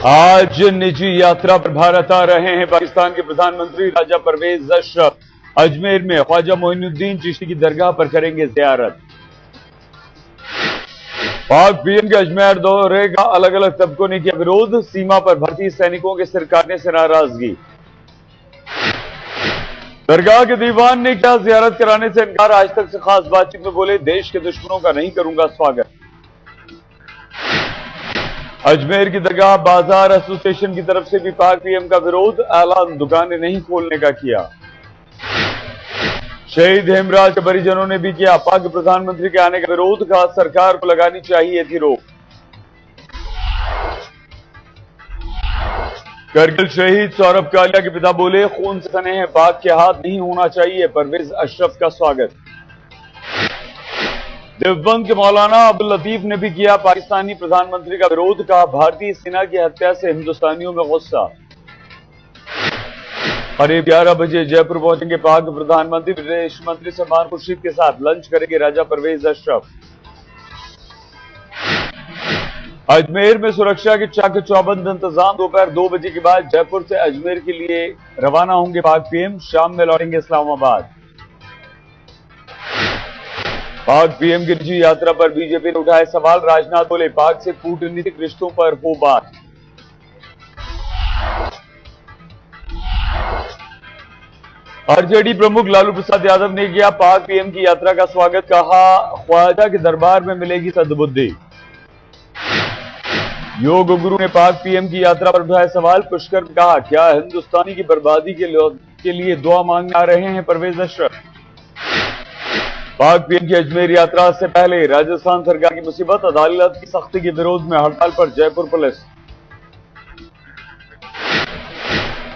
आज निजी यात्रा पर भारत आ रहे हैं पाकिस्तान के प्रधानमंत्री राजा परवेज अशरफ। अजमेर में ख्वाजा मोइनुद्दीन चिश्ती की दरगाह पर करेंगे जियारत। पाक पीएम के अजमेर दौरे का अलग अलग तबकों ने किया विरोध। सीमा पर भारतीय सैनिकों के सिर काटने से नाराजगी। दरगाह के दीवान ने किया जियारत कराने से इनकार। आज तक से खास बातचीत में बोले, देश के दुश्मनों का नहीं करूंगा स्वागत। अजमेर की दरगाह बाजार एसोसिएशन की तरफ से भी पाक पीएम का विरोध। ऐलान दुकानें नहीं खोलने का किया। शहीद हेमराज के परिजनों ने भी किया पाक प्रधानमंत्री के आने का विरोध। कहा सरकार को लगानी चाहिए थी रोक। करगिल शहीद सौरभ कालिया के पिता बोले, खून से सने हैं पाक के हाथ नहीं होना चाहिए। परवेज अशरफ का स्वागत। देवबंद के मौलाना अब्दुल लतीफ ने भी किया पाकिस्तानी प्रधानमंत्री का विरोध। कहा भारतीय सेना की हत्या से हिंदुस्तानियों में गुस्सा। करीब 11 बजे जयपुर पहुंचेंगे पाक प्रधानमंत्री। विदेश मंत्री सलमान खुर्शीद के साथ लंच करेंगे राजा परवेज अशरफ। अजमेर में सुरक्षा के चाक चौबंद इंतजाम। दोपहर 2 बजे के बाद जयपुर से अजमेर के लिए रवाना होंगे पाक पीएम। शाम में लौटेंगे इस्लामाबाद। पाक पीएम की निजी यात्रा पर बीजेपी ने उठाए सवाल। राजनाथ बोले, पाक से कूटनीतिक रिश्तों पर हो बात। आरजेडी प्रमुख लालू प्रसाद यादव ने किया पाक पीएम की यात्रा का स्वागत। कहा ख्वाजा के दरबार में मिलेगी सद्बुद्धि। योग गुरु ने पाक पीएम की यात्रा पर उठाए सवाल। पुष्कर ने कहा, क्या हिंदुस्तानी की बर्बादी के लिए दुआ मांगने आ रहे हैं परवेज अशरफ। पाक पीएम की अजमेर यात्रा से पहले राजस्थान सरकार की मुसीबत। अदालत की सख्ती के विरोध में हड़ताल पर जयपुर पुलिस।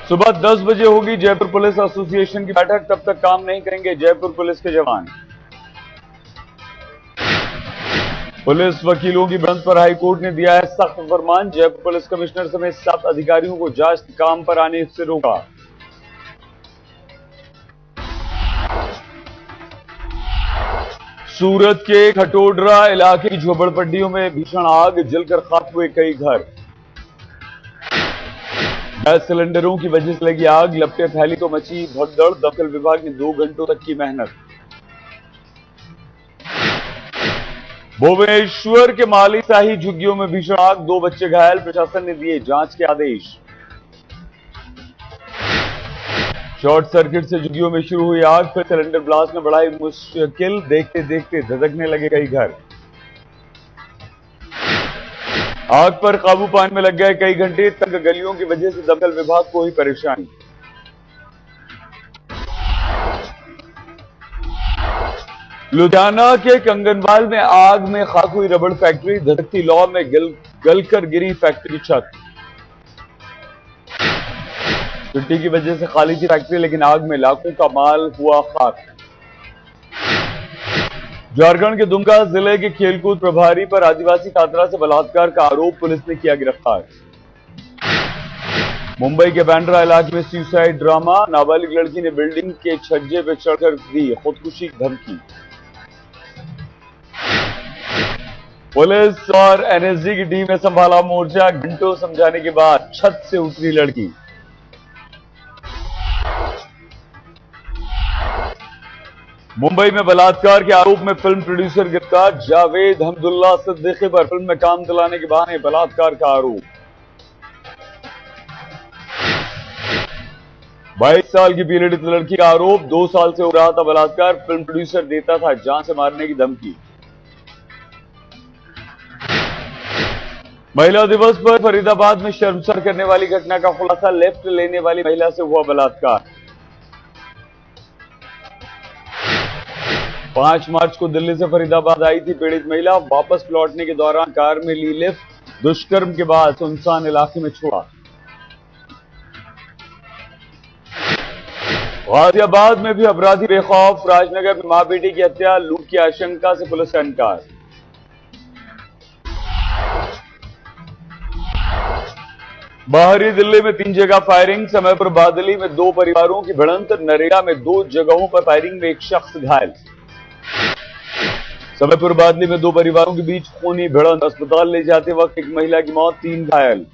सुबह 10 बजे होगी जयपुर पुलिस एसोसिएशन की बैठक। तब तक काम नहीं करेंगे जयपुर पुलिस के जवान। पुलिस वकीलों की बंद पर हाईकोर्ट ने दिया है सख्त फरमान। जयपुर पुलिस कमिश्नर समेत 7 अधिकारियों को जांच काम पर आने से रोका। सूरत के खटोडरा इलाके की झोपड़पट्टियों में भीषण आग। जलकर खाक हुए कई घर। गैस सिलेंडरों की वजह से लगी आग। लपटें फैली तो मची भगदड़। दमकल विभाग ने 2 घंटों तक की मेहनत। भुवनेश्वर के माली शाही झुग्गियों में भीषण आग। 2 बच्चे घायल। प्रशासन ने दिए जांच के आदेश। शॉर्ट सर्किट से झुग्गियों में शुरू हुई आग। फिर सिलेंडर ब्लास्ट ने बढ़ाई मुश्किल। देखते देखते धधकने लगे कई घर। आग पर काबू पाने में लग गए कई घंटे। तंग गलियों की वजह से दमकल विभाग को हुई परेशानी। लुधियाना के कंगनवाल में आग में खाक हुई रबड़ फैक्ट्री। धधकती लौ में गलकर गिरी फैक्ट्री छत। छुट्टी की वजह से खाली थी फैक्ट्री, लेकिन आग में लाखों का माल हुआ खाक। झारखंड के दुमका जिले के खेलकूद प्रभारी पर आदिवासी छात्रा से बलात्कार का आरोप। पुलिस ने किया गिरफ्तार। मुंबई के बांद्रा इलाके में सुसाइड ड्रामा। नाबालिग लड़की ने बिल्डिंग के छज्जे पर चढ़कर दी खुदकुशी की धमकी। पुलिस और एनएसजी की टीम ने संभाला मोर्चा। घंटों समझाने के बाद छत से उतरी लड़की। मुंबई में बलात्कार के आरोप में फिल्म प्रोड्यूसर गिरफ्तार। जावेद हमदुल्ला सिद्दीकी पर फिल्म में काम दिलाने के बहाने बलात्कार का आरोप। 22 साल की पीड़ित लड़की का आरोप। 2 साल से हो रहा था बलात्कार। फिल्म प्रोड्यूसर देता था जान से मारने की धमकी। महिला दिवस पर फरीदाबाद में शर्मसार करने वाली घटना का खुलासा। लेफ्ट लेने वाली महिला से हुआ बलात्कार। 5 मार्च को दिल्ली से फरीदाबाद आई थी पीड़ित महिला। वापस लौटने के दौरान कार में ली लिफ्ट। दुष्कर्म के बाद सुनसान इलाके में छोड़ा। गाजियाबाद में भी अपराधी बेखौफ। राजनगर में मां बेटी की हत्या। लूट की आशंका से पुलिस का इनकार। बाहरी दिल्ली में 3 जगह फायरिंग। समय पर बादली में 2 परिवारों की भिड़ंत। नरेगा में 2 जगहों पर फायरिंग में 1 शख्स घायल। समयपुर बादली में 2 परिवारों के बीच खूनी भिड़ंत। अस्पताल ले जाते वक्त एक महिला की मौत, 3 घायल।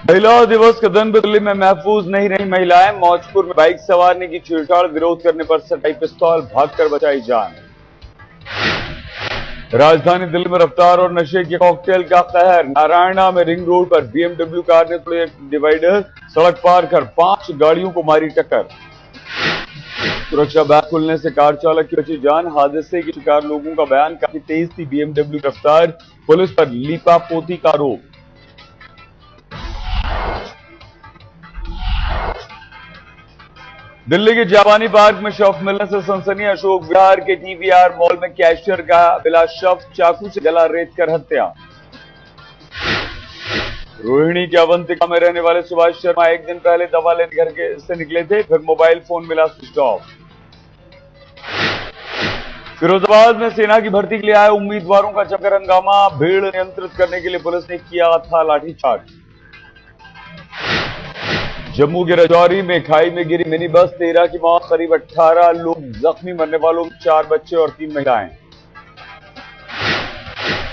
महिला दिवस के दिन भी दिल्ली में महफूज नहीं रही महिलाएं। मौजपुर में बाइक सवार ने की छेड़छाड़, विरोध करने पर सटाई पिस्तौल, भागकर बचाई जान। राजधानी दिल्ली में रफ्तार और नशे के कॉकटेल का कहर। नारायणा में रिंग रोड पर बीएमडब्ल्यू कार ने तोड़े डिवाइडर, सड़क पार कर 5 गाड़ियों को मारी टक्कर। सुरक्षा बैग खुलने से कार चालक की बची जान। हादसे के शिकार लोगों का बयान, काफी तेज थी बीएमडब्ल्यू की रफ्तार, पुलिस पर लीपापोती का आरोप। दिल्ली के जापानी पार्क में शव मिलने से सनसनी। अशोक विहार के टीवीआर मॉल में कैशियर का बिला शव चाकू से गला रेत कर हत्या। रोहिणी के अवंतिका में रहने वाले सुभाष शर्मा एक दिन पहले दवा लेने घर के से निकले थे, फिर मोबाइल फोन मिला स्विच ऑफ। फिरोजाबाद में सेना की भर्ती के लिए आए उम्मीदवारों का जमकर हंगामा। भीड़ नियंत्रित करने के लिए पुलिस ने किया था लाठीचार्ज। जम्मू के राजौरी में खाई में गिरी मिनी बस, 13 की मौत, करीब 18 लोग जख्मी, मरने वालों में 4 बच्चे और 3 महिलाएं।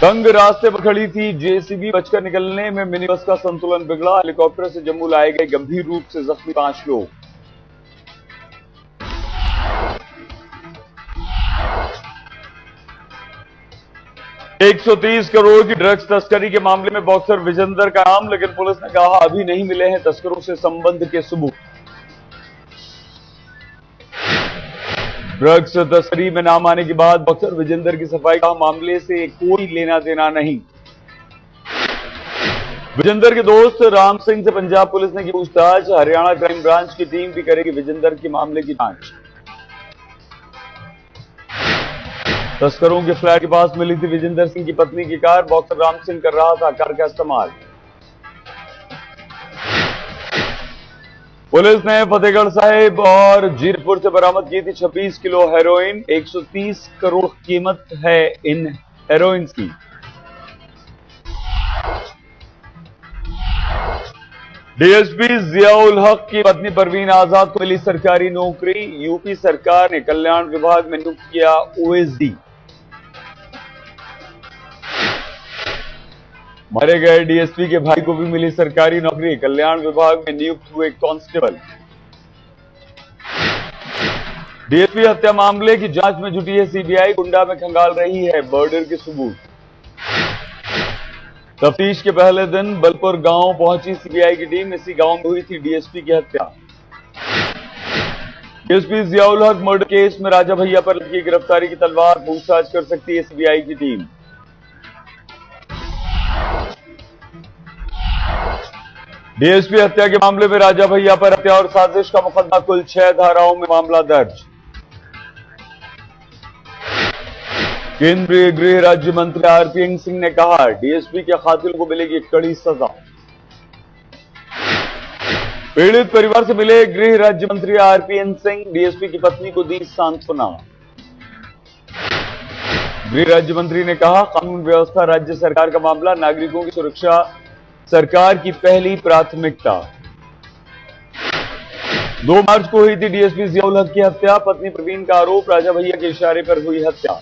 तंग रास्ते पर खड़ी थी जेसीबी, बचकर निकलने में मिनी बस का संतुलन बिगड़ा। हेलीकॉप्टर से जम्मू लाए गए गंभीर रूप से जख्मी 5 लोग। $130 करोड़ की ड्रग्स तस्करी के मामले में बॉक्सर विजेंदर का नाम, लेकिन पुलिस ने कहा अभी नहीं मिले हैं तस्करों से संबंध के सबूत। ड्रग्स तस्करी में नाम आने के बाद बॉक्सर विजेंदर की सफाई का मामले से कोई लेना देना नहीं। विजेंदर के दोस्त राम सिंह से पंजाब पुलिस ने की पूछताछ। हरियाणा क्राइम ब्रांच की टीम भी करेगी विजेंदर के मामले की जांच। तस्करों के फ्लैट के पास मिली थी विजेंदर सिंह की पत्नी की कार। बॉक्सर राम सिंह कर रहा था कार का इस्तेमाल। पुलिस ने फतेहगढ़ साहिब और जीरपुर से बरामद की थी 26 किलो हेरोइन। 130 करोड़ कीमत है इन हेरोइन की। डीएसपी जियाउल हक की पत्नी परवीन आजाद को मिली सरकारी नौकरी। यूपी सरकार ने कल्याण विभाग में नियुक्त किया ओएसडी। मारे गए डीएसपी के भाई को भी मिली सरकारी नौकरी। कल्याण विभाग में नियुक्त हुए कांस्टेबल। डीएसपी हत्या मामले की जांच में जुटी है सीबीआई। गुंडा में खंगाल रही है मर्डर के सबूत। तफ्तीश के पहले दिन बलपुर गांव पहुंची सीबीआई की टीम। इसी गांव में हुई थी डीएसपी की हत्या। डीएसपी जियाउल हक मर्डर केस में राजा भैया पर लगी गिरफ्तारी की तलवार। पूछताछ कर सकती है सीबीआई की टीम। डीएसपी हत्या के मामले में राजा भैया पर हत्या और साजिश का मुकदमा, कुल 6 धाराओं में मामला दर्ज। केंद्रीय गृह राज्य मंत्री आरपीएन सिंह ने कहा डीएसपी के कातिल को मिलेगी कड़ी सजा। पीड़ित परिवार से मिले गृह राज्य मंत्री आरपीएन सिंह। डीएसपी की पत्नी को दी सांत्वना। गृह राज्य मंत्री ने कहा कानून व्यवस्था राज्य सरकार का मामला, नागरिकों की सुरक्षा सरकार की पहली प्राथमिकता। 2 मार्च को हुई थी डीएसपी जियाउल हक की हत्या। पत्नी प्रवीण का आरोप राजा भैया के इशारे पर हुई हत्या।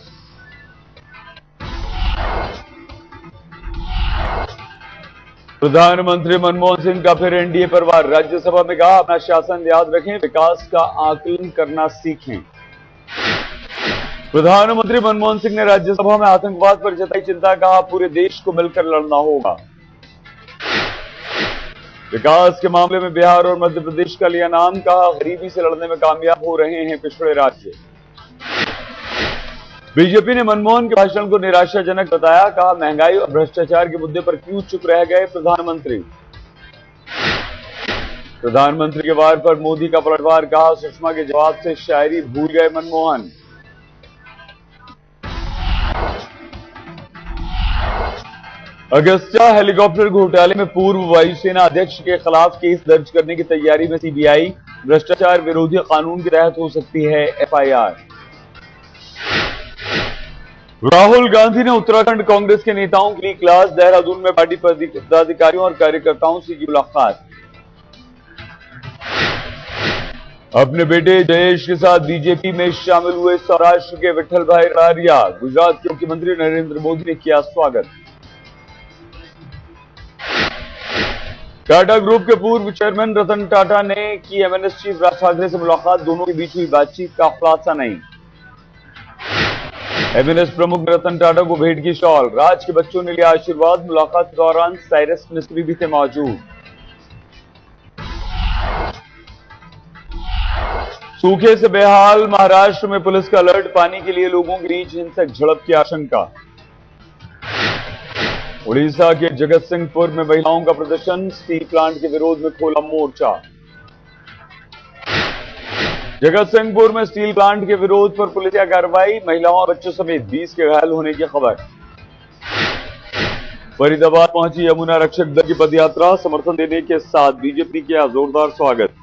प्रधानमंत्री मनमोहन सिंह का फिर एनडीए पर वार। राज्यसभा में कहा अपना शासन याद रखें, विकास का आकलन करना सीखें। प्रधानमंत्री मनमोहन सिंह ने राज्यसभा में आतंकवाद पर जताई चिंता। कहा पूरे देश को मिलकर लड़ना होगा। विकास के मामले में बिहार और मध्य प्रदेश का लिया नाम। कहा गरीबी से लड़ने में कामयाब हो रहे हैं पिछड़े राज्य। बीजेपी ने मनमोहन के भाषण को निराशाजनक बताया। कहा महंगाई और भ्रष्टाचार के मुद्दे पर क्यों चुप रह गए प्रधानमंत्री। प्रधानमंत्री के वार पर मोदी का पलटवार। कहा सुषमा के जवाब से शायरी भूल गए मनमोहन। अगस्ता हेलीकॉप्टर घोटाले में पूर्व वायुसेना अध्यक्ष के खिलाफ केस दर्ज करने की तैयारी में सीबीआई। भ्रष्टाचार विरोधी कानून के तहत हो सकती है एफआईआर। राहुल गांधी ने उत्तराखंड कांग्रेस के नेताओं की क्लास। देहरादून में पार्टी पदाधिकारियों और कार्यकर्ताओं से की मुलाकात। अपने बेटे जयेश के साथ बीजेपी में शामिल हुए सौराष्ट्र के विठल भाई रारिया। गुजरात के मुख्यमंत्री नरेंद्र मोदी ने किया स्वागत। टाटा ग्रुप के पूर्व चेयरमैन रतन टाटा ने की एमएनएस चीफ राज ठाकरे से मुलाकात, दोनों के बीच हुई बातचीत का खुलासा नहीं। एमएनएस प्रमुख रतन टाटा को भेंट की शॉल, राज के बच्चों ने लिया आशीर्वाद। मुलाकात के दौरान साइरस मिस्त्री भी थे मौजूद। सूखे से बेहाल महाराष्ट्र में पुलिस का अलर्ट, पानी के लिए लोगों के बीच हिंसक झड़प की आशंका। उड़ीसा के जगत सिंहपुर में महिलाओं का प्रदर्शन, स्टील प्लांट के विरोध में खोला मोर्चा। जगत सिंहपुर में स्टील प्लांट के विरोध पर पुलिस की कार्रवाई, महिलाओं और बच्चों समेत 20 के घायल होने की खबर। फरीदाबाद पहुंची यमुना रक्षक दल की पदयात्रा, समर्थन देने के साथ बीजेपी किया जोरदार स्वागत।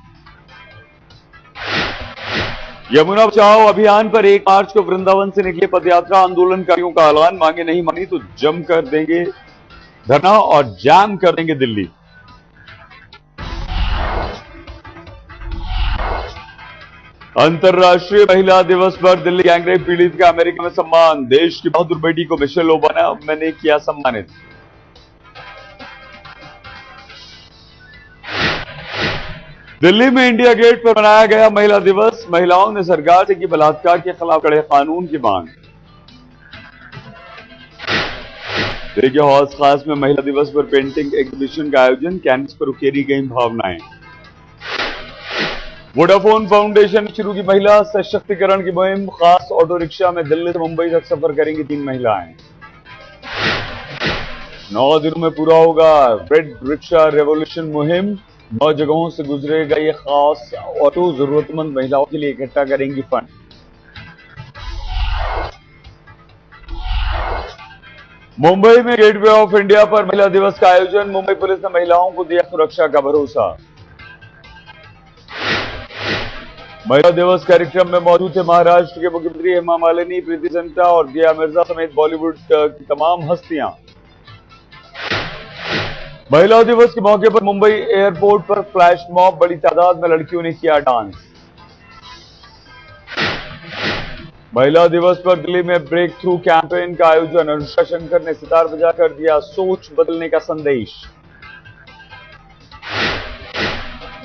यमुना बचाओ अभियान पर 1 मार्च को वृंदावन से निकले पदयात्रा, आंदोलनकारियों का ऐलान, मांगे नहीं मानी तो जम कर देंगे धरना और जाम कर देंगे दिल्ली। अंतर्राष्ट्रीय महिला दिवस पर दिल्ली गैंगरेप पीड़ित का अमेरिका में सम्मान, देश की बहादुर बेटी को मिशेल ओबामा ने किया सम्मानित। दिल्ली में इंडिया गेट पर मनाया गया महिला दिवस, महिलाओं ने सरकार से की बलात्कार के खिलाफ कड़े कानून की मांग। दिल्ली के हौस खास में महिला दिवस पर पेंटिंग एग्जीबिशन का आयोजन, कैनवस पर उकेरी गई भावनाएं। वोडाफोन फाउंडेशन ने शुरू की महिला सशक्तिकरण की मुहिम, खास ऑटो रिक्शा में दिल्ली से मुंबई तक सफर करेंगी 3 महिलाएं। 9 दिनों में पूरा होगा रेड रिक्शा रेवोल्यूशन मुहिम, 9 जगहों से गुजरेगा ये खास ऑटो, जरूरतमंद महिलाओं के लिए इकट्ठा करेंगी फंड। मुंबई में गेटवे ऑफ इंडिया पर महिला दिवस का आयोजन, मुंबई पुलिस ने महिलाओं को दिया सुरक्षा का भरोसा। महिला दिवस कार्यक्रम में मौजूद थे महाराष्ट्र के मुख्यमंत्री हेमा मालिनी, प्रीति जिंटा और दिया मिर्जा समेत बॉलीवुड की तमाम हस्तियां। महिला दिवस के मौके पर मुंबई एयरपोर्ट पर फ्लैश मॉब, बड़ी तादाद में लड़कियों ने किया डांस। महिला दिवस पर दिल्ली में ब्रेक थ्रू कैंपेन का आयोजन, अनुष्का शंकर ने सितार बजाकर दिया सोच बदलने का संदेश।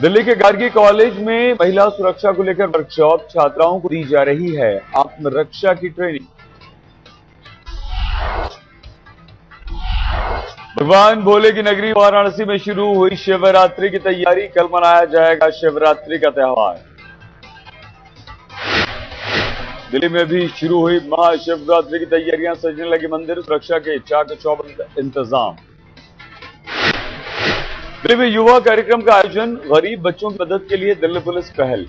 दिल्ली के गार्गी कॉलेज में महिला सुरक्षा को लेकर वर्कशॉप, छात्राओं को दी जा रही है आत्मरक्षा की ट्रेनिंग। भगवान भोले की नगरी वाराणसी में शुरू हुई शिवरात्रि की तैयारी, कल मनाया जाएगा शिवरात्रि का त्योहार। दिल्ली में भी शुरू हुई महाशिवरात्रि की तैयारियां, सजने लगे मंदिर, सुरक्षा के चाक चौबंद इंतजाम। दिल्ली में युवा कार्यक्रम का आयोजन, गरीब बच्चों की मदद के लिए दिल्ली पुलिस पहल।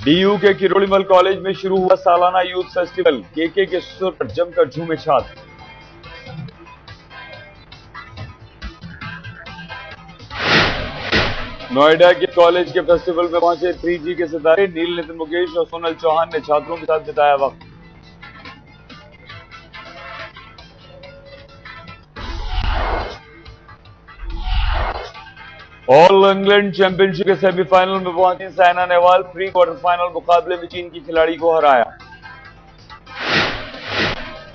डीयू के किरोड़ीमल कॉलेज में शुरू हुआ सालाना यूथ फेस्टिवल, केके के सुर पर जमकर झूमे छात्र। नोएडा के कॉलेज के फेस्टिवल में पहुंचे 3G के सितारे, नील नितिन मुकेश और सोनल चौहान ने छात्रों के साथ बिताया वक्त। ऑल इंग्लैंड चैंपियनशिप के सेमीफाइनल में पहुंची Saina Nehwal, pre quarter final मुकाबले में चीन की खिलाड़ी को हराया।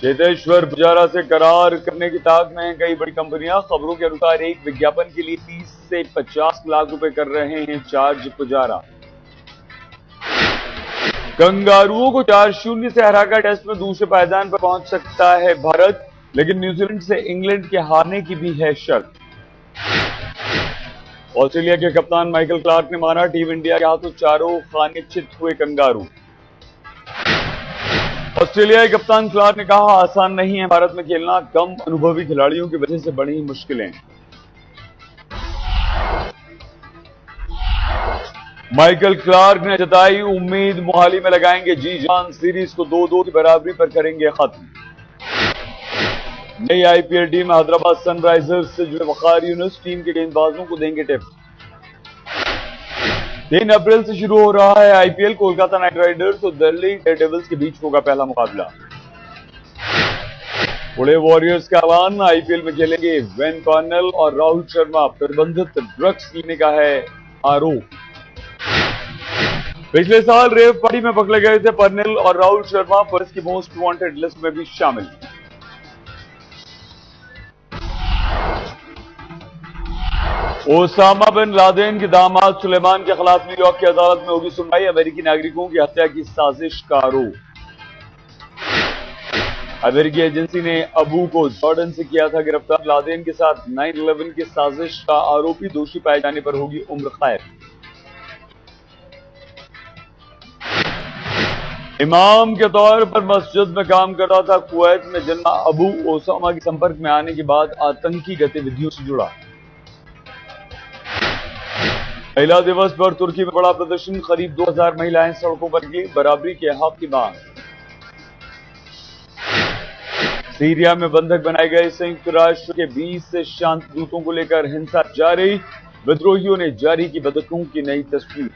चेतेश्वर पुजारा से करार करने की ताक में हैं कई बड़ी कंपनियां, खबरों के अनुसार एक विज्ञापन के लिए 30 से 50 लाख रुपए कर रहे हैं चार्ज पुजारा। कंगारुओं को 4-0 से हराकर टेस्ट में दूसरे पायदान पर पहुंच सकता है भारत, लेकिन न्यूजीलैंड से इंग्लैंड के हारने की भी है शर्त। ऑस्ट्रेलिया के कप्तान माइकल क्लार्क ने माना टीम इंडिया के हाथों चारों खाने चित हुए कंगारू। ऑस्ट्रेलियाई कप्तान क्लार्क ने कहा, आसान नहीं है भारत में खेलना, कम अनुभवी खिलाड़ियों की वजह से बड़ी मुश्किलें। माइकल क्लार्क ने जताई उम्मीद, मोहाली में लगाएंगे जी जान, सीरीज को 2-2 की बराबरी पर करेंगे खत्म। नई आईपीएल टीम हैदराबाद सनराइजर्स से जुड़े वकार यूनुस टीम के गेंदबाजों को देंगे टिप्स। 3 अप्रैल से शुरू हो रहा है आईपीएल, कोलकाता नाइट राइडर्स और दिल्ली डेयरडेविल्स के बीच होगा पहला मुकाबला। पुणे वॉरियर्स का ऐलान, आईपीएल में खेलेंगे वेन कॉर्नेल और राहुल शर्मा, प्रतिबंधित ड्रग्स लेने का है आरोप। पिछले साल रेव पार्टी में पकड़े गए थे पर्नेल और राहुल शर्मा, पुलिस की मोस्ट वांटेड लिस्ट में भी शामिल। ओसामा बिन लादेन के दामाद सुलेमान के खिलाफ न्यूयॉर्क की अदालत में होगी सुनवाई। अमेरिकी नागरिकों की हत्या की साजिश का आरोप। अमेरिकी एजेंसी ने अबू को जॉर्डन से किया था गिरफ्तार। लादेन के साथ 9/11 की साजिश का आरोपी दोषी पाए जाने पर होगी उम्र कैद। इमाम के तौर पर मस्जिद में काम करता था। कुवैत में जन्मा अबू ओसामा के संपर्क में आने के बाद आतंकी गतिविधियों से जुड़ा। महिला दिवस पर तुर्की में बड़ा प्रदर्शन। करीब 2000 महिलाएं सड़कों पर निकली। बराबरी के हक की मांग। सीरिया में बंधक बनाए गए संयुक्त राष्ट्र के 20 से शांति दूतों को लेकर हिंसा जारी। विद्रोहियों ने जारी की बंधकों की नई तस्वीर।